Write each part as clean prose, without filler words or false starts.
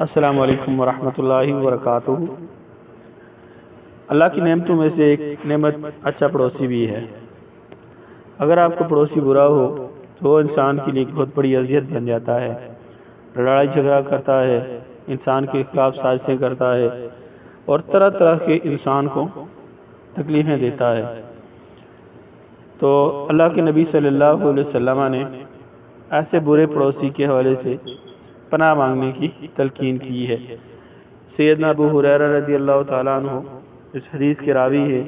السلام علیکم ورحمۃ اللہ وبرکاتہ۔ اللہ کی نعمتوں میں سے ایک نعمت اچھا پڑوسی بھی ہے۔ اگر آپ کا پڑوسی برا ہو تو وہ انسان کے لیے بہت بڑی اذیت بن جاتا ہے، لڑائی جھگڑا کرتا ہے، انسان کے خلاف سازشیں کرتا ہے اور طرح طرح کے انسان کو تکلیفیں دیتا ہے۔ تو اللہ کے نبی صلی اللہ علیہ وسلم نے ایسے برے پڑوسی کے حوالے سے پناہ مانگنے کی تلقین کی ہے۔ سیدنا ابو ہریرہ رضی اللہ تعالیٰ عنہ اس حدیث کے راوی ہے،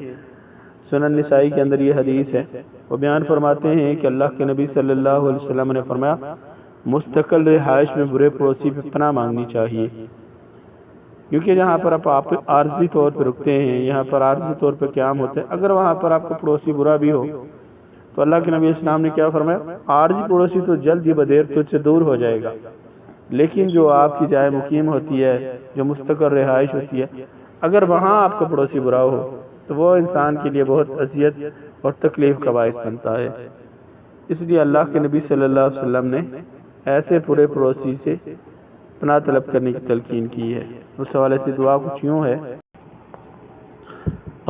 سنن نسائی کے اندر یہ حدیث ہے۔ وہ بیان فرماتے ہیں کہ اللہ کے نبی صلی اللہ علیہ وسلم نے فرمایا مستقل رہائش میں برے پڑوسی پہ پناہ مانگنی چاہیے، کیونکہ جہاں پر آپ عارضی طور پہ رکتے ہیں، یہاں پر عارضی طور پہ قیام ہوتے ہیں، اگر وہاں پر آپ کا پڑوسی برا بھی ہو تو اللہ کے نبی اسلام نے کیا فرمایا، عارضی پڑوسی تو جلد ہی بدیر تجھ سے دور ہو جائے گا، لیکن جو آپ کی جائے مقیم ہوتی ہے، جو مستقر رہائش ہوتی ہے، اگر وہاں آپ کا پڑوسی برا ہو تو وہ انسان کے لیے بہت اذیت اور تکلیف کا باعث بنتا ہے۔ اس لیے اللہ کے نبی صلی اللہ علیہ وسلم نے ایسے برے پڑوسی سے پناہ طلب کرنے کی تلقین کی ہے۔ اس حوالے سے دعا کچھ یوں ہے،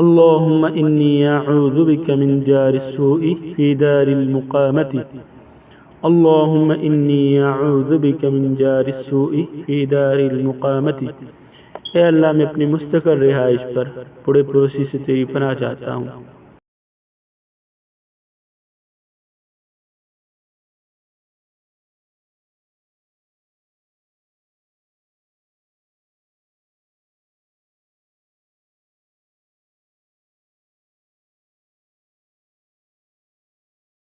اللہم انی اعوذ بک من جار السوء فی دار المقامت، اللہم انی اعوذ بک من جار السوء فی دار المقامت۔ اے اللہ، میں اپنی مستقر رہائش پر برے پڑوسی سے تیری پناہ چاہتا ہوں۔